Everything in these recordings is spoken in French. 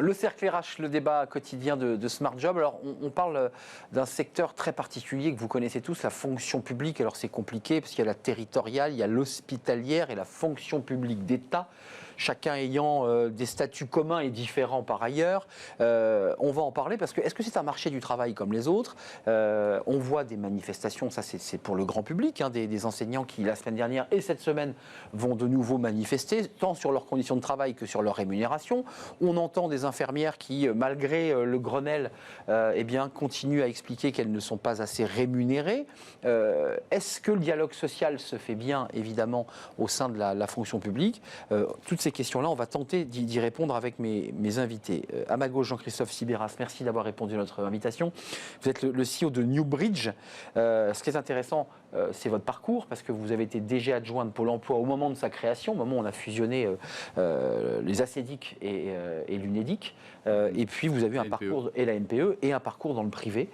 Le cercle RH, le débat quotidien de Smart Job. Alors, on parle d'un secteur très particulier que vous connaissez tous, la fonction publique. Alors, c'est compliqué parce qu'il y a la territoriale, il y a l'hospitalière et la fonction publique d'État, chacun ayant des statuts communs et différents par ailleurs. On va en parler parce que, est-ce que c'est un marché du travail comme les autres? On voit des manifestations, ça c'est pour le grand public, hein, des enseignants qui, la semaine dernière et cette semaine, vont de nouveau manifester, tant sur leurs conditions de travail que sur leur rémunération. On entend des infirmières qui, malgré le Grenelle, eh bien, continuent à expliquer qu'elles ne sont pas assez rémunérées. Est-ce que le dialogue social se fait bien, évidemment, au sein de la fonction publique? Toutes ces questions-là, on va tenter d'y répondre avec mes invités. À ma gauche, Jean-Christophe Sibéras, merci d'avoir répondu à notre invitation. Vous êtes le CEO de Newbridge. Ce qui est intéressant, c'est votre parcours, parce que vous avez été DG adjoint de Pôle emploi au moment de sa création, au moment où on a fusionné les ACEDIC et l'UNEDIC. Et puis, vous avez eu un parcours, et la NPE, et un parcours dans le privé,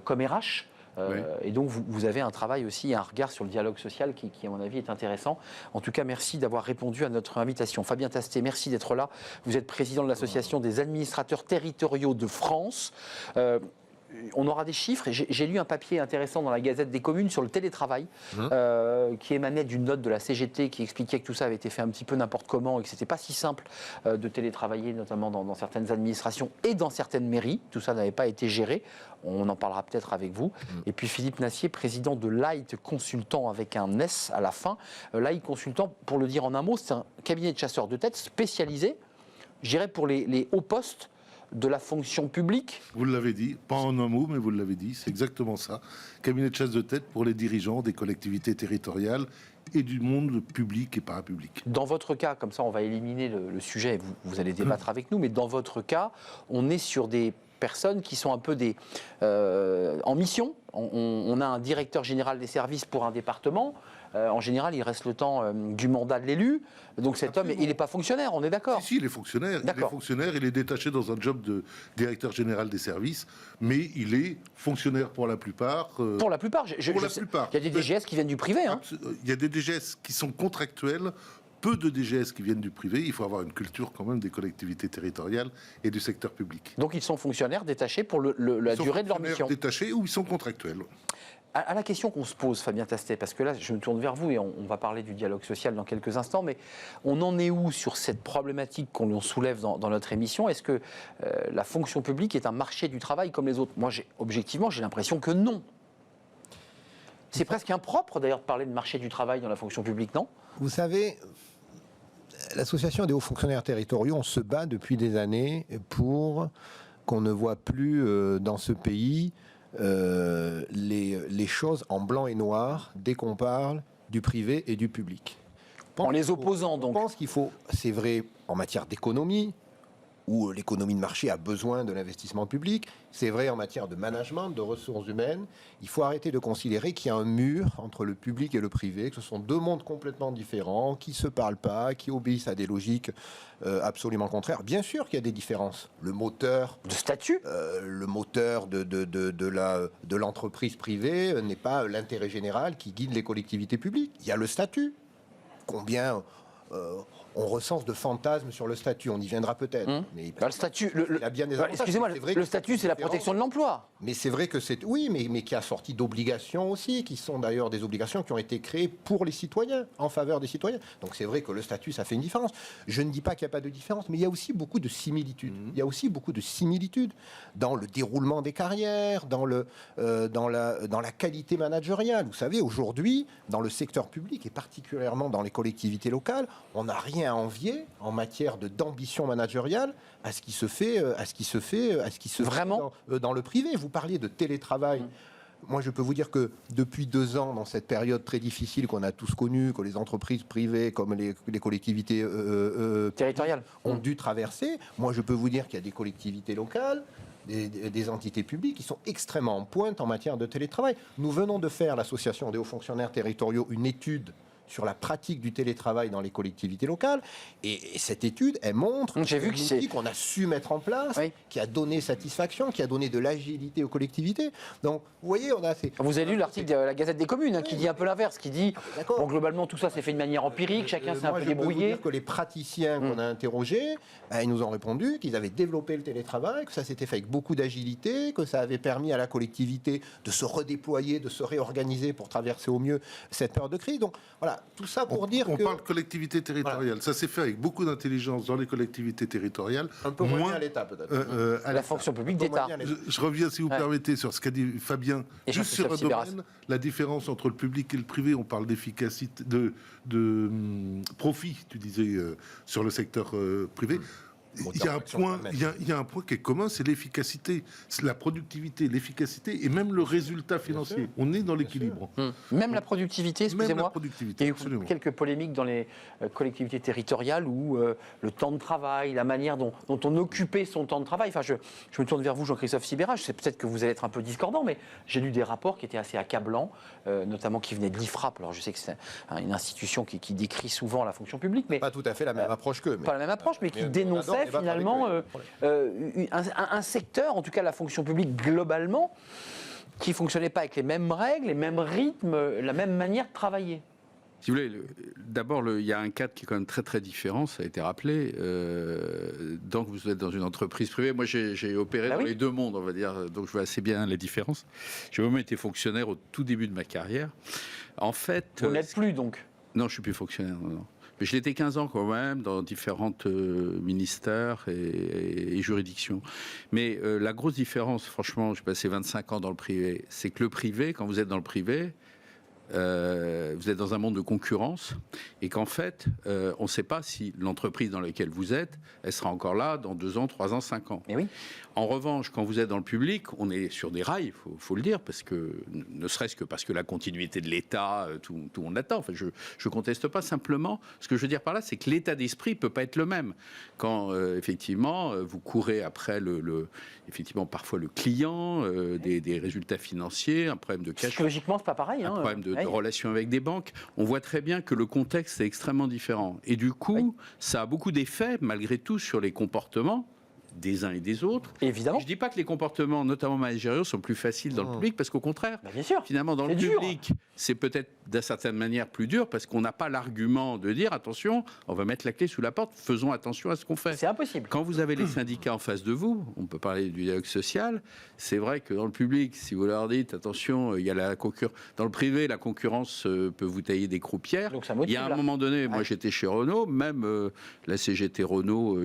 comme RH. Oui. Et donc, vous avez un travail aussi, un regard sur le dialogue social qui, à mon avis, est intéressant. En tout cas, merci d'avoir répondu à notre invitation. Fabien Tastet, merci d'être là. Vous êtes président de l'Association des administrateurs territoriaux de France. On aura des chiffres. J'ai lu un papier intéressant dans la Gazette des communes sur le télétravail qui émanait d'une note de la CGT qui expliquait que tout ça avait été fait un petit peu n'importe comment et que ce n'était pas si simple de télétravailler, notamment dans certaines administrations et dans certaines mairies. Tout ça n'avait pas été géré. On en parlera peut-être avec vous. Et puis Philippe Nassier, président de Light Consultant avec un S à la fin. Light Consultant, pour le dire en un mot, c'est un cabinet de chasseurs de tête spécialisé, je dirais, pour les hauts postes de la fonction publique. Vous l'avez dit, pas en un mot, mais vous l'avez dit, c'est exactement ça. Cabinet de chasse de tête pour les dirigeants des collectivités territoriales et du monde public et parapublic. Dans votre cas, comme ça on va éliminer le sujet et vous allez débattre avec nous, mais dans votre cas, on est sur des personnes qui sont un peu en mission. On a un directeur général des services pour un département. En général, il reste le temps du mandat de l'élu. Donc cet homme, il n'est pas fonctionnaire, on est d'accord? Si, il est fonctionnaire. Il est fonctionnaire, il est détaché dans un job de directeur général des services, mais il est fonctionnaire pour la plupart. Pour la plupart. Pour la plupart. Il y a des DGS qui viennent du privé. Hein. Il y a des DGS qui sont contractuels. Peu de DGS qui viennent du privé. Il faut avoir une culture quand même des collectivités territoriales et du secteur public. Donc ils sont fonctionnaires détachés pour la durée de leur mission. Détachés ou ils sont contractuels. À la question qu'on se pose, Fabien Tastet, parce que là, je me tourne vers vous et on va parler du dialogue social dans quelques instants, mais on en est où sur cette problématique qu'on soulève dans notre émission? Est-ce que la fonction publique est un marché du travail comme les autres? Moi, objectivement, j'ai l'impression que non. C'est presque impropre, d'ailleurs, de parler de marché du travail dans la fonction publique, non? Vous savez, l'association des hauts fonctionnaires territoriaux, on se bat depuis des années pour qu'on ne voit plus dans ce pays les choses en blanc et noir dès qu'on parle du privé et du public. En les opposant, donc. Je pense qu'il faut, c'est vrai en matière d'économie, où l'économie de marché a besoin de l'investissement public. C'est vrai en matière de management, de ressources humaines. Il faut arrêter de considérer qu'il y a un mur entre le public et le privé, que ce sont deux mondes complètement différents, qui ne se parlent pas, qui obéissent à des logiques absolument contraires. Bien sûr qu'il y a des différences. Le moteur... De statut le moteur de l'entreprise privée n'est pas l'intérêt général qui guide les collectivités publiques. Il y a le statut. Combien... on recense de fantasmes sur le statut, on y viendra peut-être. Mais le statut, il a bien des avantages. Excusez-moi, le statut, c'est la protection de l'emploi. Mais c'est vrai que c'est... Oui, mais qui a sorti d'obligations aussi, qui sont d'ailleurs des obligations qui ont été créées pour les citoyens, en faveur des citoyens. Donc c'est vrai que le statut, ça fait une différence. Je ne dis pas qu'il n'y a pas de différence, mais il y a aussi beaucoup de similitudes. Il y a aussi beaucoup de similitudes dans le déroulement des carrières, dans la qualité managériale. Vous savez, aujourd'hui, dans le secteur public, et particulièrement dans les collectivités locales, on n'a rien à envier en matière d'ambition managériale à ce qui se fait, Vraiment dans le privé. Vous parliez de télétravail. Moi, je peux vous dire que depuis 2 ans, dans cette période très difficile qu'on a tous connue, que les entreprises privées comme les collectivités territoriales ont dû traverser, moi, je peux vous dire qu'il y a des collectivités locales, des entités publiques qui sont extrêmement en pointe en matière de télétravail. Nous venons de faire, l'association des hauts fonctionnaires territoriaux, une étude sur la pratique du télétravail dans les collectivités locales. Et cette étude, elle montre J'ai vu qu'on a su mettre en place, qui a donné satisfaction, qui a donné de l'agilité aux collectivités. Donc, vous voyez, on a fait... Vous avez lu l'article de la Gazette des communes qui dit un peu l'inverse, qui dit bon, globalement tout ça s'est fait de manière empirique, chacun s'est un peu Je peux vous débrouillé. dire que les praticiens qu'on a interrogés, ils nous ont répondu qu'ils avaient développé le télétravail, que ça s'était fait avec beaucoup d'agilité, que ça avait permis à la collectivité de se redéployer, de se réorganiser pour traverser au mieux cette période de crise. Donc voilà, tout ça pour dire que... On parle de collectivité territoriale. Voilà. Ça s'est fait avec beaucoup d'intelligence dans les collectivités territoriales. Un peu moins à l'État peut-être. À la fonction publique d'État. Je reviens, si vous permettez, sur ce qu'a dit Fabien. Et juste sur un domaine, la différence entre le public et le privé, on parle d'efficacité, de profit, tu disais, sur le secteur privé. Il y a un point qui est commun, c'est l'efficacité, c'est la productivité, l'efficacité et même le résultat financier. On est dans l'équilibre. Même la productivité, excusez-moi. Même la productivité, il y a eu absolument. quelques polémiques dans les collectivités territoriales où le temps de travail, la manière dont on occupait son temps de travail. Enfin, je me tourne vers vous, Jean-Christophe Sibérage. C'est peut-être que vous allez être un peu discordant, mais j'ai lu des rapports qui étaient assez accablants, notamment qui venaient de l'IFRAP. Alors, je sais que c'est une institution qui décrit souvent la fonction publique, mais pas tout à fait la même approche qu'eux. Pas la même approche, mais qui dénonçait finalement un secteur, en tout cas la fonction publique globalement, qui ne fonctionnait pas avec les mêmes règles, les mêmes rythmes, la même manière de travailler. Si vous voulez, d'abord, il y a un cadre qui est quand même très très différent, ça a été rappelé. Donc vous êtes dans une entreprise privée. Moi, j'ai opéré dans les deux mondes, on va dire, donc je vois assez bien les différences. J'ai vraiment été fonctionnaire au tout début de ma carrière. En fait... Vous n'êtes plus donc? Non, je ne suis plus fonctionnaire, non. Mais je l'étais 15 ans quand même, dans différents ministères et juridictions. Mais la grosse différence, franchement, j'ai passé 25 ans dans le privé, c'est que le privé, quand vous êtes dans le privé, vous êtes dans un monde de concurrence et qu'en fait, on ne sait pas si l'entreprise dans laquelle vous êtes, elle sera encore là dans 2 ans, 3 ans, 5 ans. Mais oui. En revanche, quand vous êtes dans le public, on est sur des rails, faut le dire, parce que ne serait-ce que parce que la continuité de l'État, tout le monde l'attend. Enfin, je conteste pas, simplement. Ce que je veux dire par là, c'est que l'état d'esprit peut pas être le même quand effectivement vous courez après effectivement parfois le client, des résultats financiers, un problème de cash. Psychologiquement, c'est pas pareil. Un problème de relations avec des banques. On voit très bien que le contexte est extrêmement différent. Et du coup, ça a beaucoup d'effets, malgré tout, sur les comportements des uns et des autres. Évidemment. Je ne dis pas que les comportements, notamment managériaux, sont plus faciles dans le public, parce qu'au contraire, bien sûr, finalement, dans le public, c'est peut-être d'une certaine manière plus dur, parce qu'on n'a pas l'argument de dire, attention, on va mettre la clé sous la porte, faisons attention à ce qu'on fait. C'est impossible. Quand vous avez les syndicats en face de vous, on peut parler du dialogue social, c'est vrai que dans le public, si vous leur dites, attention, il y a la concurrence, dans le privé, la concurrence peut vous tailler des croupières. Donc ça motive, il y a un moment donné, moi j'étais chez Renault, même la CGT Renault,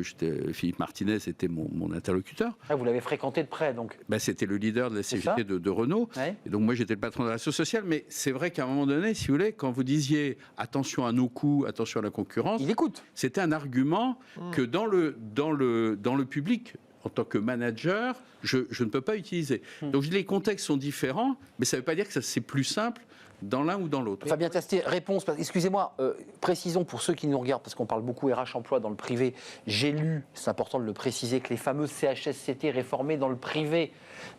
Philippe Martinez était mon interlocuteur. Ah, vous l'avez fréquenté de près, donc. C'était le leader de la CGT de Renault. Ouais. Et donc moi j'étais le patron de la sociale, mais c'est vrai qu'à un moment donné, si vous voulez, quand vous disiez attention à nos coûts, attention à la concurrence, il écoute. C'était un argument que dans le public, en tant que manager, je ne peux pas utiliser. Donc les contextes sont différents, mais ça ne veut pas dire que c'est plus simple dans l'un ou dans l'autre. Fabien Tastet, réponse. Excusez-moi, précisons pour ceux qui nous regardent, parce qu'on parle beaucoup RH emploi dans le privé. J'ai lu, c'est important de le préciser, que les fameux CHSCT réformés dans le privé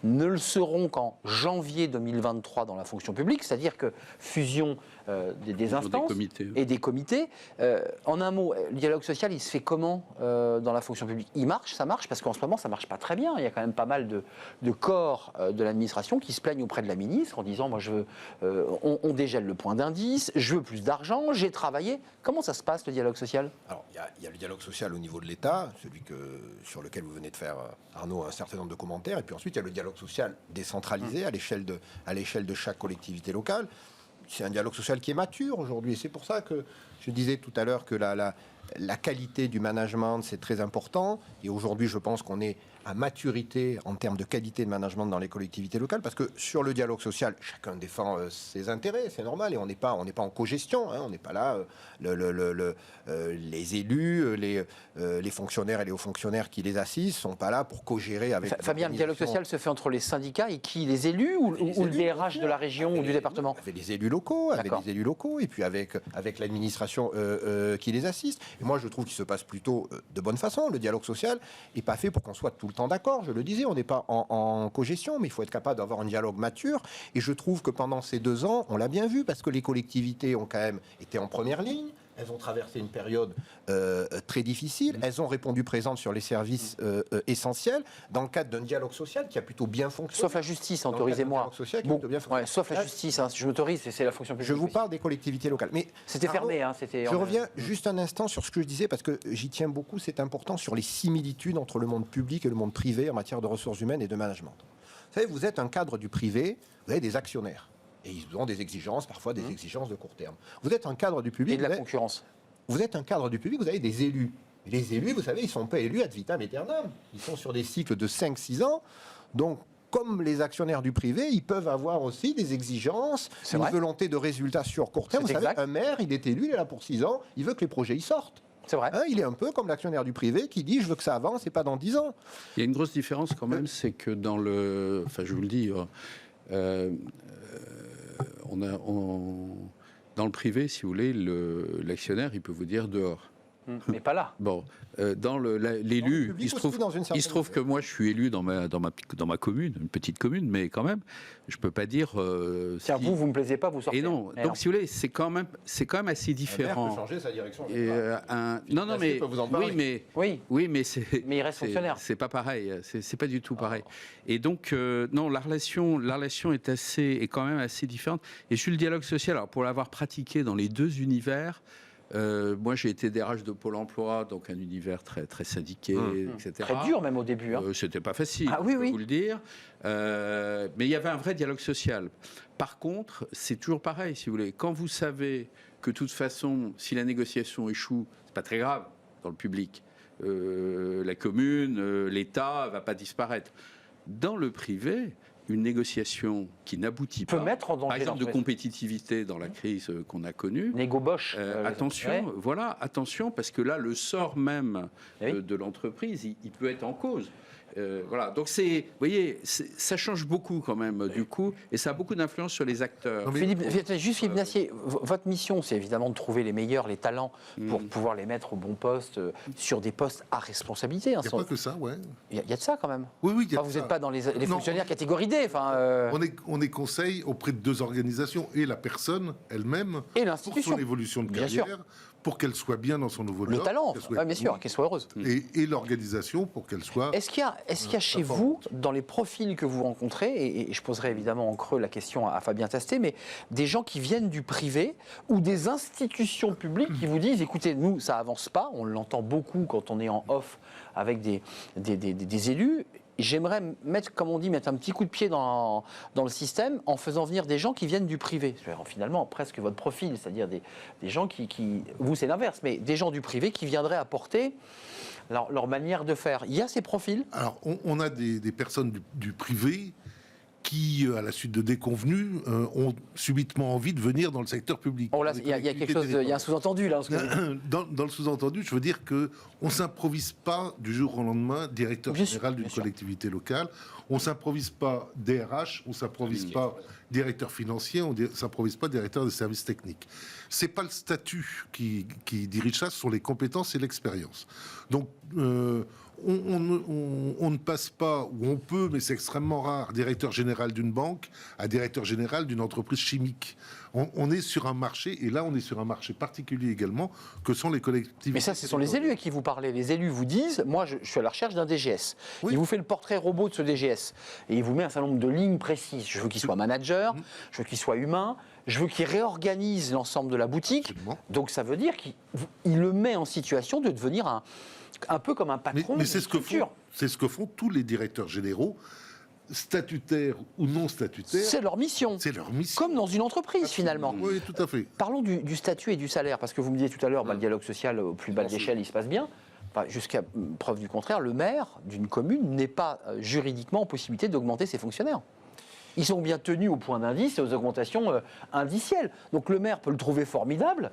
ne le seront qu'en janvier 2023 dans la fonction publique, c'est-à-dire que fusion des instances et des comités. En un mot, le dialogue social, il se fait comment dans la fonction publique? Il marche, ça marche, parce qu'en ce moment, ça ne marche pas très bien. Il y a quand même pas mal de corps de l'administration qui se plaignent auprès de la ministre en disant, moi, je veux, on dégèle le point d'indice, je veux plus d'argent, j'ai travaillé. Comment ça se passe, le dialogue social? Alors, il y a le dialogue social au niveau de l'État, celui sur lequel vous venez de faire, Arnaud, un certain nombre de commentaires. Et puis ensuite, il y a le dialogue social décentralisé à l'échelle de chaque collectivité locale. C'est un dialogue social qui est mature aujourd'hui. C'est pour ça que je disais tout à l'heure que la qualité du management, c'est très important. Et aujourd'hui, je pense qu'on est à maturité en termes de qualité de management dans les collectivités locales, parce que sur le dialogue social, chacun défend ses intérêts, c'est normal, et on n'est pas en cogestion, on n'est pas là, les élus, les fonctionnaires et les hauts fonctionnaires qui les assistent sont pas là pour co-gérer avec... Fabien, le dialogue social se fait entre les syndicats et qui? Les élus ou le DRH de la région ou du département? Avec les élus locaux, et puis avec l'administration qui les assiste. Et moi, je trouve qu'il se passe plutôt de bonne façon. Le dialogue social n'est pas fait pour qu'on soit tout le le temps d'accord, je le disais, on n'est pas en cogestion, mais il faut être capable d'avoir un dialogue mature. Et je trouve que pendant ces 2 ans, on l'a bien vu, parce que les collectivités ont quand même été en première ligne. Elles ont traversé une période très difficile. Elles ont répondu présentes sur les services essentiels dans le cadre d'un dialogue social qui a plutôt bien fonctionné. Sauf la justice, autorisez-moi. Sauf la justice, hein, je m'autorise, c'est la fonction publique. Je vous parle des collectivités locales. Mais c'était fermé. Je reviens juste un instant sur ce que je disais, parce que j'y tiens beaucoup, c'est important, sur les similitudes entre le monde public et le monde privé en matière de ressources humaines et de management. Vous savez, vous êtes un cadre du privé, vous avez des actionnaires. Et ils ont des exigences, parfois des exigences de court terme. Vous êtes un cadre du public. Et de la concurrence. Vous êtes un cadre du public, vous avez des élus. Et les élus, vous savez, ils ne sont pas élus ad vitam aeternam. Ils sont sur des cycles de 5-6 ans. Donc, comme les actionnaires du privé, ils peuvent avoir aussi des exigences, une volonté de résultats sur court terme. Vous savez, un maire, il est élu, il est là pour 6 ans, il veut que les projets y sortent. C'est vrai. Il est un peu comme l'actionnaire du privé qui dit « je veux que ça avance et pas dans 10 ans ». Il y a une grosse différence quand même, c'est que dans le... Enfin, je vous le dis... dans le privé, si vous voulez, l'actionnaire, il peut vous dire dehors. Mais pas là. Bon, dans l'élu, il se trouve que moi, je suis élu dans ma commune, une petite commune, mais quand même, je peux pas dire. Tiens, vous me plaisez pas, vous sortez. Et non. Donc, si vous voulez, c'est quand même assez différent. Un maire peut changer sa direction. Oui, mais c'est. Mais il reste fonctionnaire. C'est pas pareil. C'est pas du tout pareil. Et donc, non, la relation est quand même assez différente. Et sur le dialogue social, alors pour l'avoir pratiqué dans les 2 univers. Moi, j'ai été DRH de Pôle emploi, donc un univers très, très syndiqué, etc. Très dur, même au début. C'était pas facile, je peux vous le dire. Mais il y avait un vrai dialogue social. Par contre, c'est toujours pareil, si vous voulez. Quand vous savez que, de toute façon, si la négociation échoue, c'est pas très grave dans le public. La commune, l'État va pas disparaître. Dans le privé, une négociation qui n'aboutit pas, mettre en danger, par exemple de compétitivité dans la crise qu'on a connue. Négo Bosch. Attention, parce que là, le sort même de l'entreprise, il peut être en cause. Voilà, donc vous voyez, ça change beaucoup quand même du coup, et ça a beaucoup d'influence sur les acteurs. Philippe Nassier, votre mission, c'est évidemment de trouver les meilleurs, les talents, pour pouvoir les mettre au bon poste, sur des postes à responsabilité. Il n'y a pas que ça, ouais. Il y a de ça quand même. Oui, il y a vous n'êtes pas dans les fonctionnaires catégorie D. On est conseil auprès de 2 organisations, et la personne elle-même, et l'institution, pour son évolution de carrière, pour qu'elle soit bien dans son nouveau job. Le talent, bien sûr, qu'elle soit heureuse. Et l'organisation pour qu'elle soit... Est-ce qu'il y a chez vous, dans les profils que vous rencontrez, et je poserai évidemment en creux la question à Fabien Tastet, mais des gens qui viennent du privé ou des institutions publiques qui vous disent, écoutez, nous, ça avance pas, on l'entend beaucoup quand on est en off avec des élus. J'aimerais mettre un petit coup de pied dans le système en faisant venir des gens qui viennent du privé. Finalement, presque votre profil, c'est-à-dire des gens qui... Vous, c'est l'inverse, mais des gens du privé qui viendraient apporter leur manière de faire. Il y a ces profils. Alors, on a des personnes du privé qui, à la suite de déconvenues, ont subitement envie de venir dans le secteur public. Il y a quelque chose, il y a un sous-entendu là. Dans le sous-entendu, je veux dire que on s'improvise pas du jour au lendemain directeur général d'une collectivité locale. On s'improvise pas DRH, on s'improvise pas directeur financier, on s'improvise pas directeur des services techniques. C'est pas le statut qui dirige ça, ce sont les compétences et l'expérience. Donc on ne passe pas, ou on peut, mais c'est extrêmement rare, directeur général d'une banque à directeur général d'une entreprise chimique. On est sur un marché, et là on est sur un marché particulier également, que sont les collectivités. Mais ça, ce sont les élus à qui vous parlez. Les élus vous disent, moi je suis à la recherche d'un DGS. Oui. Il vous fait le portrait robot de ce DGS. Et il vous met un certain nombre de lignes précises. Je veux qu'il soit manager, je veux qu'il soit humain, je veux qu'il réorganise l'ensemble de la boutique. Absolument. Donc ça veut dire qu'il le met en situation de devenir un peu comme un patron mais c'est ce que font tous les directeurs généraux, statutaires ou non statutaires. C'est leur mission. C'est leur mission. Comme dans une entreprise, finalement. Oui, tout à fait. Parlons du statut et du salaire, parce que vous me disiez tout à l'heure, le dialogue social au plus bas de l'échelle, il se passe bien. Enfin, jusqu'à preuve du contraire, le maire d'une commune n'est pas juridiquement en possibilité d'augmenter ses fonctionnaires. Ils sont bien tenus au point d'indice et aux augmentations indicielles. Donc le maire peut le trouver formidable,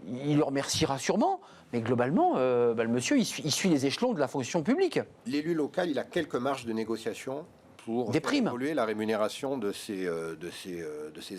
il le remerciera sûrement, mais globalement, le monsieur, il suit les échelons de la fonction publique. L'élu local, il a quelques marges de négociation pour évoluer la rémunération de ses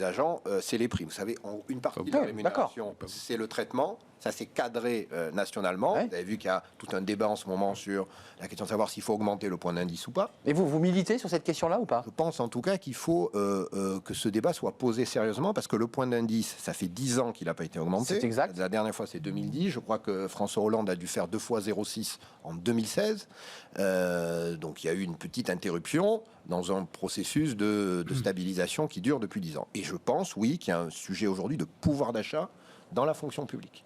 agents. C'est les primes. Vous savez, une partie de la rémunération, c'est le traitement. Ça, c'est cadré nationalement. Ouais. Vous avez vu qu'il y a tout un débat en ce moment sur la question de savoir s'il faut augmenter le point d'indice ou pas. Et vous militez sur cette question-là ou pas? Je pense en tout cas qu'il faut que ce débat soit posé sérieusement parce que le point d'indice, ça fait 10 ans qu'il n'a pas été augmenté. C'est exact. La dernière fois, c'est 2010. Je crois que François Hollande a dû faire 2 fois 0,6 en 2016. Donc il y a eu une petite interruption dans un processus de stabilisation qui dure depuis 10 ans. Et je pense, oui, qu'il y a un sujet aujourd'hui de pouvoir d'achat dans la fonction publique.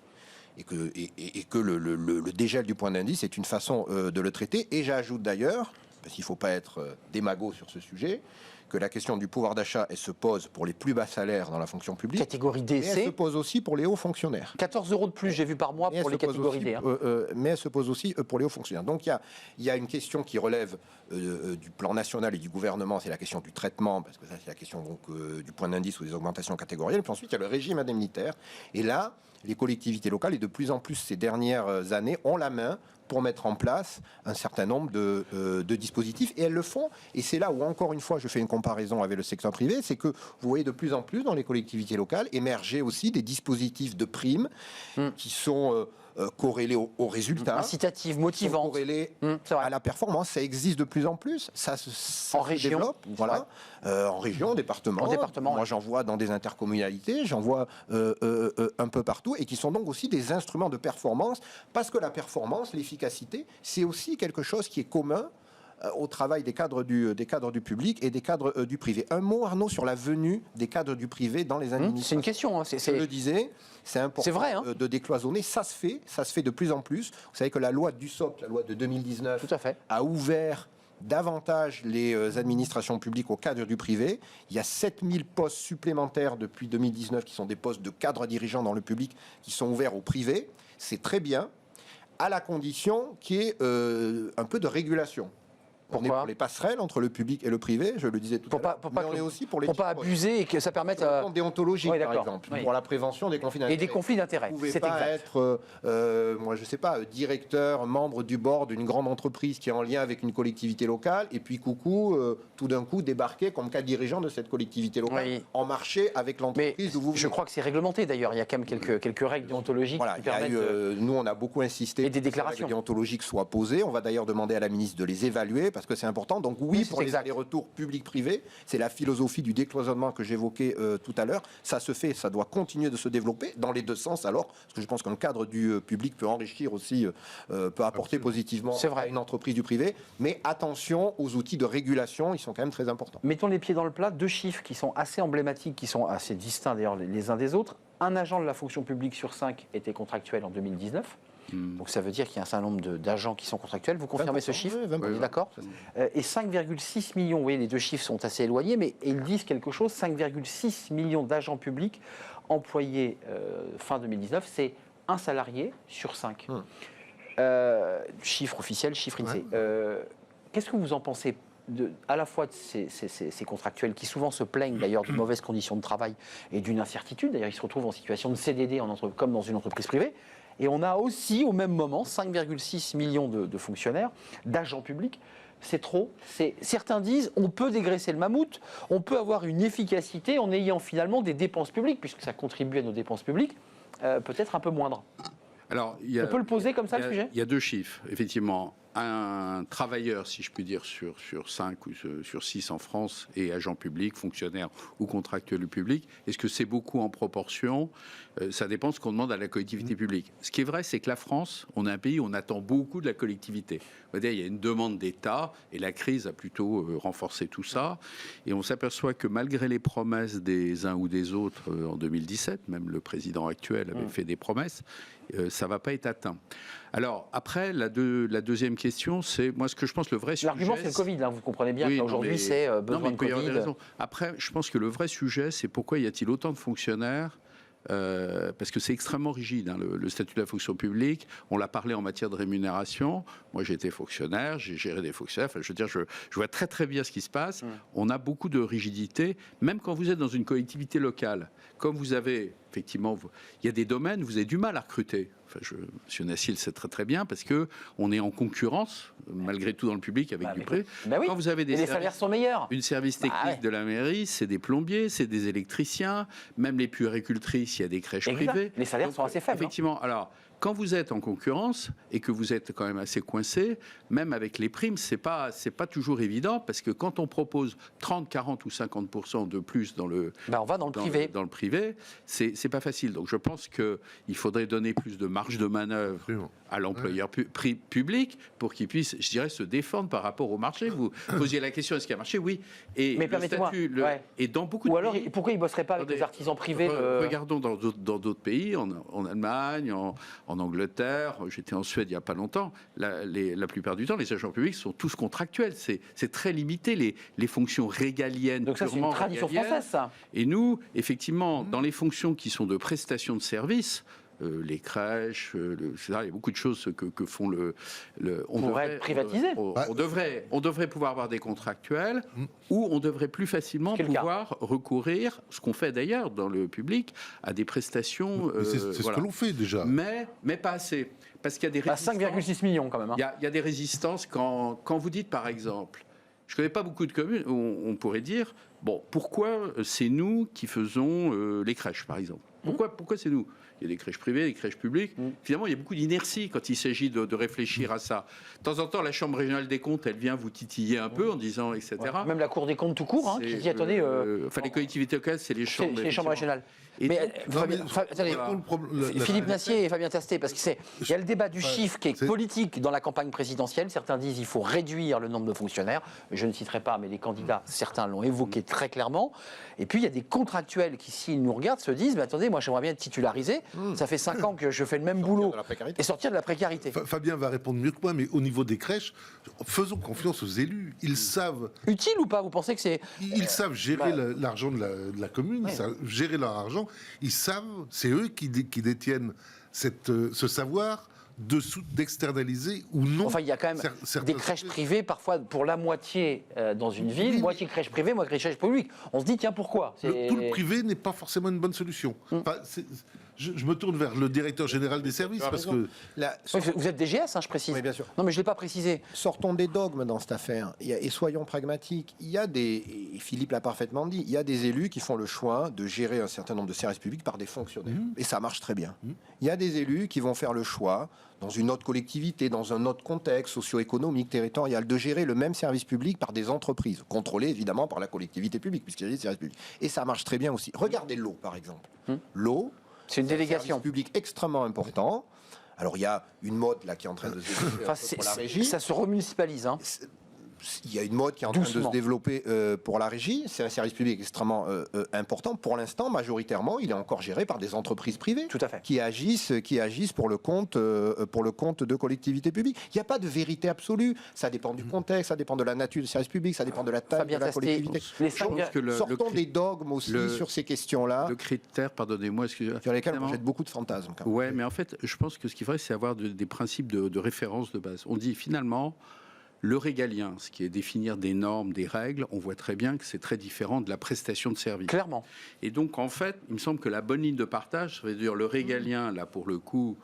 Et que le dégel du point d'indice est une façon de le traiter. Et j'ajoute d'ailleurs, parce qu'il ne faut pas être démago sur ce sujet, que la question du pouvoir d'achat, elle se pose pour les plus bas salaires dans la fonction publique. Catégorie D, Et elle se C. pose aussi pour les hauts fonctionnaires. 14 € de plus, j'ai vu par mois Mais pour les elle se pose catégories aussi, D. mais elle se pose aussi pour les hauts fonctionnaires. Donc il y a une question qui relève du plan national et du gouvernement, c'est la question du traitement, parce que ça c'est la question donc, du point d'indice ou des augmentations catégorielles. Puis ensuite il y a le régime indemnitaire. Et là, les collectivités locales, et de plus en plus ces dernières années, ont la main pour mettre en place un certain nombre de dispositifs, et elles le font. Et c'est là où, encore une fois, je fais une comparaison avec le secteur privé, c'est que vous voyez de plus en plus dans les collectivités locales émerger aussi des dispositifs de primes qui sont corrélés aux résultats, Incitative, sont motivante. corrélés C'est vrai. à la performance. Ça existe de plus en plus. Ça En se région, développe, voilà. En région, en département. En département, Moi, j'en vois dans des intercommunalités, j'en vois un peu partout, et qui sont donc aussi des instruments de performance, parce que la performance, l'efficacité, c'est aussi quelque chose qui est commun au travail des cadres du public et des cadres du privé. Un mot, Arnaud, sur la venue des cadres du privé dans les administrations. C'est une question. Je le disais, c'est important C'est vrai, de décloisonner. Ça se fait de plus en plus. Vous savez que la loi Dussopt, la loi de 2019, Tout à fait. a ouvert davantage les administrations publiques au cadre du privé. Il y a 7000 postes supplémentaires depuis 2019 qui sont des postes de cadres dirigeants dans le public qui sont ouverts au privé. C'est très bien, à la condition qu'il y ait un peu de régulation. On est pour les passerelles entre le public et le privé, je le disais tout à l'heure, mais on est aussi pour les Pour pas abuser et que ça permette... sur le plan déontologique, Oui, par d'accord. exemple, Oui. pour la prévention des conflits d'intérêts. Et des conflits d'intérêts, Vous ne pouvez c'est pas exact. être, moi je sais pas, directeur, membre du board d'une grande entreprise qui est en lien avec une collectivité locale, et puis coucou, tout d'un coup débarquer comme cadre dirigeant de cette collectivité locale, Oui. en marché avec Mais l'entreprise d'où vous venez. je crois que c'est réglementé d'ailleurs. Il y a quand même quelques règles déontologiques Voilà, qui il y a permettent... eu, nous on a beaucoup insisté Et des pour que ces déclarations. règles déontologiques soient posées. On va d'ailleurs demander à la ministre de les évaluer parce que c'est important. Donc oui, Oui, pour c'est les exact. allers-retours public-privé, c'est la philosophie du décloisonnement que j'évoquais tout à l'heure. Ça se fait, ça doit continuer de se développer dans les deux sens alors, parce que je pense qu'un cadre du public peut enrichir aussi, peut apporter positivement C'est vrai. à une entreprise du privé. Mais attention aux outils de régulation, ils sont quand même très importants. Mettons les pieds dans le plat, 2 chiffres qui sont assez emblématiques, qui sont assez distincts d'ailleurs les uns des autres. Un agent de la fonction publique sur 5 était contractuel en 2019. Donc ça veut dire qu'il y a un certain nombre d'agents qui sont contractuels. Vous confirmez ce 20%, chiffre? oui, 20%. On est d'accord. Et 5,6 millions, vous voyez, les deux chiffres sont assez éloignés, mais ils disent quelque chose. 5,6 millions d'agents publics employés fin 2019, c'est un salarié sur 5. Chiffre officiel, chiffre INSEE. Qu'est-ce que vous en pensez à la fois de ces contractuels qui souvent se plaignent d'ailleurs de mauvaises conditions de travail et d'une incertitude, d'ailleurs ils se retrouvent en situation de CDD comme dans une entreprise privée, et on a aussi au même moment 5,6 millions de fonctionnaires, d'agents publics. C'est trop. Certains disent on peut dégraisser le mammouth, on peut avoir une efficacité en ayant finalement des dépenses publiques, puisque ça contribue à nos dépenses publiques, peut-être un peu moindres. Alors, On peut le poser comme ça, le sujet ? Il y a deux chiffres, effectivement. Un travailleur, si je puis dire, sur 5 ou sur 6 en France, et agent public, fonctionnaire ou contractuel du public, est-ce que c'est beaucoup en proportion ? Ça dépend de ce qu'on demande à la collectivité publique. Ce qui est vrai, c'est que la France, on est un pays où on attend beaucoup de la collectivité. Il y a une demande d'État, et la crise a plutôt renforcé tout ça. Et on s'aperçoit que malgré les promesses des uns ou des autres en 2017, même le président actuel avait fait des promesses, ça ne va pas être atteint. Alors, après, la deuxième question, c'est, moi, ce que je pense, le vrai sujet... L'argument, c'est le Covid, hein, vous comprenez bien qu'aujourd'hui, c'est besoin de Covid. Après, je pense que le vrai sujet, c'est pourquoi y a-t-il autant de fonctionnaires parce que c'est extrêmement rigide, hein, le statut de la fonction publique. On l'a parlé en matière de rémunération. Moi, j'ai été fonctionnaire, j'ai géré des fonctionnaires. Enfin, je veux dire, je vois très très bien ce qui se passe. On a beaucoup de rigidité, même quand vous êtes dans une collectivité locale. Comme vous avez effectivement, il y a des domaines où vous avez du mal à recruter. Enfin, Monsieur Nassier le sait très très bien, parce qu'on est en concurrence, malgré tout dans le public, avec du privé. Oui. Quand vous avez les salaires sont meilleurs. Une service technique de la mairie, c'est des plombiers, c'est des électriciens, même les puéricultrices, il y a des crèches privées. Les salaires sont assez faibles. Effectivement. Alors, quand vous êtes en concurrence et que vous êtes quand même assez coincé, même avec les primes, c'est pas toujours évident, parce que quand on propose 30, 40 ou 50% de plus dans le on va dans le privé. Dans le privé, c'est pas facile. Donc je pense qu'il faudrait donner plus de marge de manœuvre à l'employeur public pour qu'il puisse, je dirais, se défendre par rapport au marché. Vous posiez la question, est-ce qu'il y a un marché? Oui. Et mais permettez-moi. Et dans beaucoup de alors, pays, pourquoi ils ne bosseraient pas avec des artisans privés Regardons dans d'autres pays, en Allemagne, en Angleterre, j'étais en Suède il n'y a pas longtemps, la plupart du temps, les agents publics sont tous contractuels. C'est très limité, les fonctions régaliennes. Donc ça, c'est une tradition française, ça. Et nous, effectivement, dans les fonctions qui sont de prestation de services, les crèches, etc. Il y a beaucoup de choses que font on devrait être privatisé. On devrait pouvoir avoir des contractuels ou on devrait plus facilement pouvoir recourir, ce qu'on fait d'ailleurs dans le public, à des prestations. C'est ce que l'on fait déjà. Mais pas assez. Parce qu'il y a des résistances. 5,6 millions quand même. Il y a des résistances quand vous dites par exemple, je ne connais pas beaucoup de communes où on pourrait dire, bon, pourquoi c'est nous qui faisons les crèches par exemple? Pourquoi c'est nous? Il y a des crèches privées, des crèches publiques. Finalement, il y a beaucoup d'inertie quand il s'agit de réfléchir à ça. De temps en temps, la Chambre régionale des comptes, elle vient vous titiller un peu en disant, etc. Ouais. Même la Cour des comptes tout court, qui dit, attendez... Enfin, les collectivités locales, c'est les chambres... C'est les chambres régionales. Philippe Nassier et Fabien Tastet, parce qu'il y a le débat du chiffre qui est politique dans la campagne présidentielle. Certains disent qu'il faut réduire le nombre de fonctionnaires. Je ne citerai pas, mais les candidats, certains l'ont évoqué très clairement. Et puis, il y a des contractuels qui, s'ils nous regardent, se disent, mais attendez, moi, j'aimerais bien être titularisé. Ça fait 5 ans que je fais le même boulot. Et sortir de la précarité. Fabien va répondre mieux que moi, mais au niveau des crèches, faisons confiance aux élus. Ils savent... Utile ou pas? Vous pensez que c'est... Ils savent gérer l'argent de la commune, gérer leur argent. Ils savent, c'est eux qui détiennent ce savoir d'externaliser ou non. Enfin, il y a quand même des crèches privées, parfois pour la moitié dans une ville, moitié crèche privée, moitié crèche publique. On se dit, tiens, pourquoi? Tout le privé n'est pas forcément une bonne solution. Enfin, je me tourne vers le directeur général des services parce que... Vous êtes DGS, je précise. Oui, bien sûr. Non, mais je ne l'ai pas précisé. Sortons des dogmes dans cette affaire et soyons pragmatiques. Il y a et Philippe l'a parfaitement dit, il y a des élus qui font le choix de gérer un certain nombre de services publics par des fonctionnaires. Et ça marche très bien. Il y a des élus qui vont faire le choix, dans une autre collectivité, dans un autre contexte socio-économique, territorial, de gérer le même service public par des entreprises, contrôlées évidemment par la collectivité publique, puisqu'il y a des services publics. Et ça marche très bien aussi. Regardez l'eau, par exemple. L'eau, c'est une délégation. Un service public extrêmement important. Alors, il y a une mode là qui est en train de se développer pour la régie. Ça se remunicipalise. Il y a une mode qui est en train de se développer pour la régie. C'est un service public extrêmement important. Pour l'instant, majoritairement, il est encore géré par des entreprises privées. Tout à fait. Qui agissent pour le compte de collectivités publiques. Il n'y a pas de vérité absolue. Ça dépend du contexte, ça dépend de la nature du service public, ça dépend de la taille de la collectivité. Sortons des dogmes aussi sur ces questions-là. Le critère, pardonnez-moi, excusez-moi. Sur lesquels on jette beaucoup de fantasmes. Oui, mais en fait, je pense que ce qu'il faudrait, c'est avoir des principes de référence de base. On dit finalement... Le régalien, ce qui est définir des normes, des règles, on voit très bien que c'est très différent de la prestation de service. Clairement. Et donc, en fait, il me semble que la bonne ligne de partage, ça veut dire le régalien, là, pour le coup...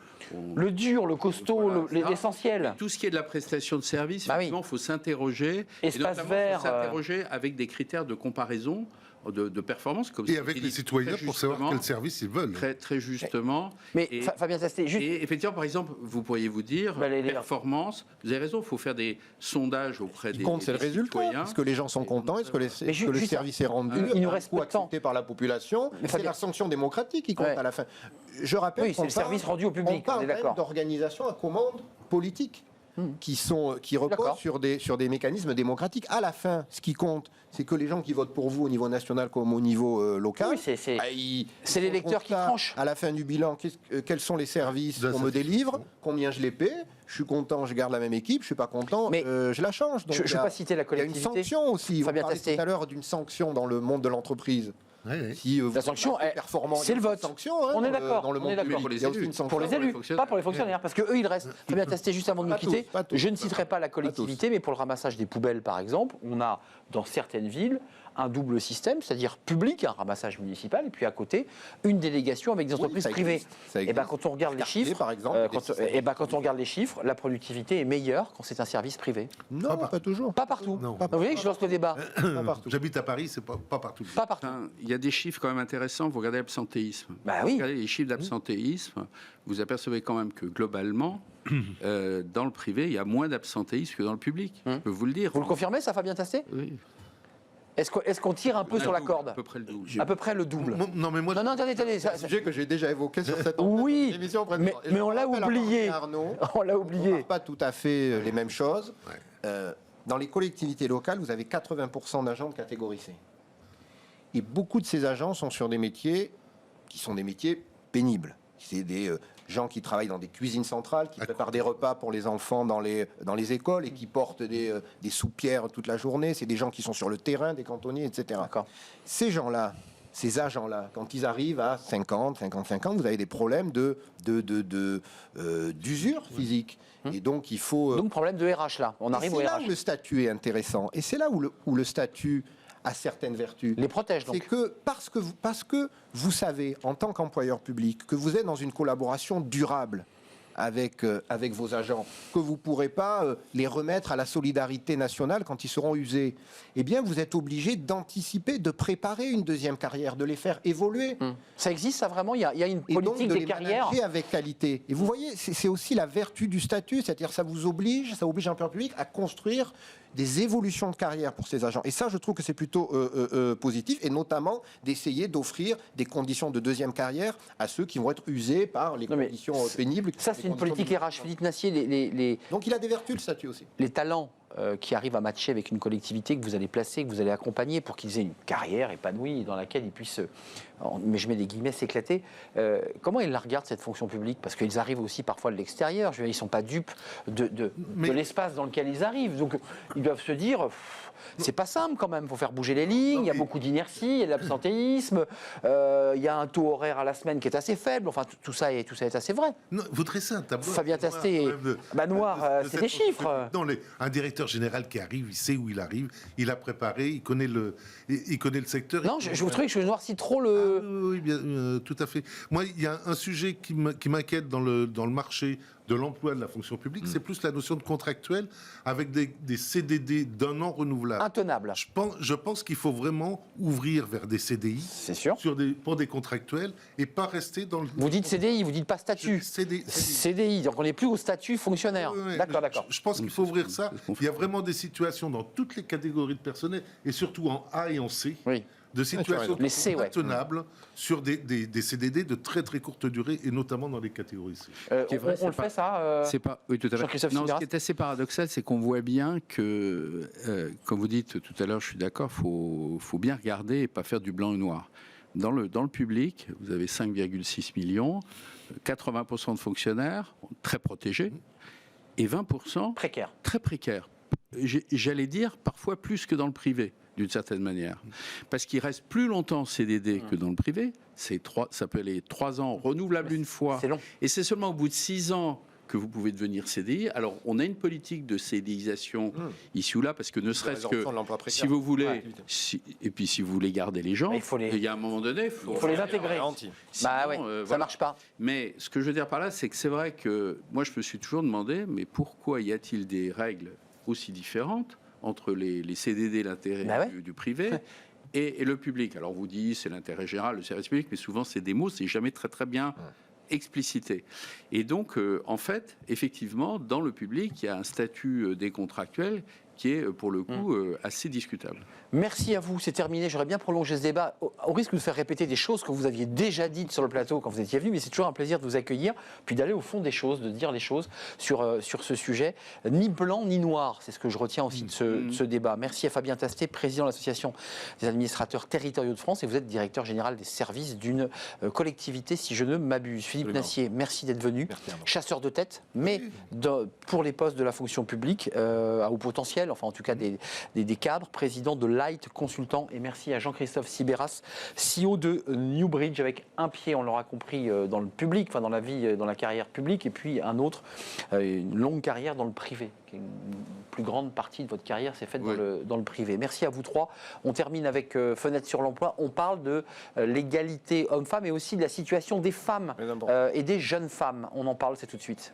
Le dur, le costaud, l'essentiel. Tout ce qui est de la prestation de service, effectivement, il faut s'interroger. Espace vert. Il faut s'interroger avec des critères de comparaison, de performance. Comme et avec les citoyens pour savoir quel service ils veulent. Très justement. Mais Fabien Tastet, juste... Et effectivement, par exemple, vous pourriez vous dire, performance, vous avez raison, il faut faire des sondages auprès des citoyens. C'est le résultat. Est-ce que les gens sont contents? Est-ce que le service est rendu? Il nous reste peu de temps. Accepté par la population. C'est la sanction démocratique qui compte à la fin. Je rappelle c'est le service rendu au public. On parle d'organisations à commande politique. Qui reposent sur des mécanismes démocratiques. À la fin, ce qui compte, c'est que les gens qui votent pour vous au niveau national comme au niveau local, c'est l'électeur qui tranche. À la fin du bilan, quels sont les services qu'on me délivre, combien je les paie, je suis content, je garde la même équipe, je suis pas content, je la change. Donc, je ne vais pas citer la collectivité. Il y a une sanction aussi. Fabien Vous parlez tout à l'heure d'une sanction dans le monde de l'entreprise. Si La sanction, performant, c'est le vote. Sanction, On est d'accord. Dans le monde public, pour les il y a aussi élus. une sanction. Pour les élus, pas pour les fonctionnaires, parce que eux, ils restent. Fabien Tastet, juste avant de nous Pas tous, quitter, pas tous. je ne citerai pas la collectivité, mais pour le ramassage des poubelles, par exemple, on a dans certaines villes un double système, c'est-à-dire public, un ramassage municipal, et puis à côté, une délégation avec des entreprises ça privées. existe, ça Et ben, existe. quand on regarde les Quartier, chiffres, par exemple, quand on regarde les chiffres, la productivité est meilleure quand c'est un service privé. Non, pas toujours. Pas partout. Non. Vous voyez que je lance le débat. Pas partout. J'habite à Paris, c'est pas partout. Pas partout. Enfin, il y a des chiffres quand même intéressants. Vous regardez l'absentéisme. Bah Vous oui. regardez les chiffres d'absentéisme. Vous apercevez quand même que globalement, dans le privé, il y a moins d'absentéisme que dans le public. Je peux vous le dire. Vous le confirmez, ça, Fabien Tastet? Oui. Est-ce qu'on tire un peu sur la corde? À peu près le double. À peu près le double. Non, mais moi, Non, attendez. C'est un sujet que j'ai déjà évoqué sur cette Oui, émission. mais on l'a oublié. Arnaud, On l'a on oublié. ne pas tout à fait les mêmes choses. Dans les collectivités locales, vous avez 80% d'agents de catégorie C. Et beaucoup de ces agents sont sur des métiers qui sont des métiers pénibles. C'est des gens qui travaillent dans des cuisines centrales, qui préparent des repas pour les enfants dans les écoles et qui portent des soupières toute la journée. C'est des gens qui sont sur le terrain, des cantonniers, etc. D'accord. Ces gens-là, ces agents-là, quand ils arrivent à 50, 55 ans, vous avez des problèmes d'usure physique. Et donc, il faut... Donc, problème de RH, là. On arrive au C'est là RH. où le statut est intéressant. Et c'est là où le statut a certaines vertus. Les protège, C'est donc. que parce que vous savez, en tant qu'employeur public, que vous êtes dans une collaboration durable avec vos agents, que vous ne pourrez pas les remettre à la solidarité nationale quand ils seront usés, eh bien, vous êtes obligé d'anticiper, de préparer une deuxième carrière, de les faire évoluer. Ça existe, ça, vraiment? Il y a une Et donc politique de des les carrières? manager avec qualité. Et vous voyez, c'est aussi la vertu du statut, c'est-à-dire ça oblige un employeur public à construire des évolutions de carrière pour ces agents. Et ça, je trouve que c'est plutôt positif, et notamment d'essayer d'offrir des conditions de deuxième carrière à ceux qui vont être usés par les conditions pénibles. Ça, c'est une politique RH. Philippe Nassier, Donc il a des vertus, le statut aussi. les talents qui arrivent à matcher avec une collectivité que vous allez placer, que vous allez accompagner pour qu'ils aient une carrière épanouie dans laquelle ils puissent, mais je mets des guillemets, s'éclater. Comment ils la regardent, cette fonction publique? Parce qu'ils arrivent aussi parfois de l'extérieur. Ils ne sont pas dupes de l'espace dans lequel ils arrivent. Donc ils doivent se dire, c'est pas simple quand même, il faut faire bouger les lignes, il y a beaucoup d'inertie, il y a de l'absentéisme, il y a un taux horaire à la semaine qui est assez faible. Enfin, tout ça est assez vrai. Non, vous dressez un tableau. Fabien Tastet, c'est des chiffres. Non, un directeur général qui arrive, il sait où il arrive, il a préparé, il connaît le secteur. Non, je vous trouvez que je noircis trop le... Oui, bien, tout à fait. Moi, il y a un sujet qui m'inquiète dans le marché de l'emploi de la fonction publique, c'est plus la notion de contractuel avec des CDD d'un an renouvelables. Intenable. Je pense qu'il faut vraiment ouvrir vers des CDI. C'est sûr. Pour des contractuels et pas rester dans le... Vous dites CDI, vous dites pas statut. CDI, donc on n'est plus au statut fonctionnaire. Ouais, D'accord. Je pense qu'il faut ouvrir ça. Il y a vraiment des situations dans toutes les catégories de personnel et surtout en A et en C. Oui. De situations Les C, ouais. intenables sur des CDD de très très courte durée et notamment dans les catégories C. On le fait ça C'est pas, oui, tout à fait. Jean-Christophe Non, ce Sibéras. qui est assez paradoxal, c'est qu'on voit bien que, comme vous dites tout à l'heure, je suis d'accord, faut bien regarder et pas faire du blanc et noir. Dans le public, vous avez 5,6 millions, 80% de fonctionnaires très protégés et 20% précaire. très précaires. J'allais dire parfois plus que dans le privé, d'une certaine manière. Parce qu'il reste plus longtemps en CDD que dans le privé. Ça peut aller 3 ans, renouvelable une fois. C'est long. Et c'est seulement au bout de 6 ans que vous pouvez devenir CDI. Alors, on a une politique de CDIsation ici ou là, parce que ne serait-ce que si vous voulez, et puis si vous voulez garder les gens, il y a un moment donné, il faut les intégrer. Sinon, ça marche pas. Mais ce que je veux dire par là, c'est que c'est vrai que moi, je me suis toujours demandé, mais pourquoi y a-t-il des règles aussi différentes entre les CDD, l'intérêt du privé et le public? Alors, vous dites, c'est l'intérêt général, le service public, mais souvent, c'est des mots, c'est jamais très, très bien explicité. Et donc, en fait, effectivement, dans le public, il y a un statut des contractuels qui est, pour le coup, assez discutable. Merci à vous, c'est terminé. J'aurais bien prolongé ce débat, au risque de vous faire répéter des choses que vous aviez déjà dites sur le plateau quand vous étiez venu, mais c'est toujours un plaisir de vous accueillir, puis d'aller au fond des choses, de dire les choses sur ce sujet. Ni blanc ni noir, c'est ce que je retiens aussi de ce débat. Merci à Fabien Tastet, président de l'Association des administrateurs territoriaux de France, et vous êtes directeur général des services d'une collectivité, si je ne m'abuse. Philippe Nassier, merci d'être venu. Chasseur de tête, mais pour les postes de la fonction publique à haut potentiel, personnel, enfin en tout cas des cadres, président de Light Consultant. Et merci à Jean-Christophe Sibéras, CEO de Newbridge, avec un pied, on l'aura compris, dans le public, enfin dans la vie, dans la carrière publique, et puis un autre, une longue carrière dans le privé. Une plus grande partie de votre carrière s'est faite dans le privé. Merci à vous trois. On termine avec Fenêtre sur l'emploi. On parle de l'égalité homme-femme et aussi de la situation des femmes et des jeunes femmes. On en parle, c'est tout de suite.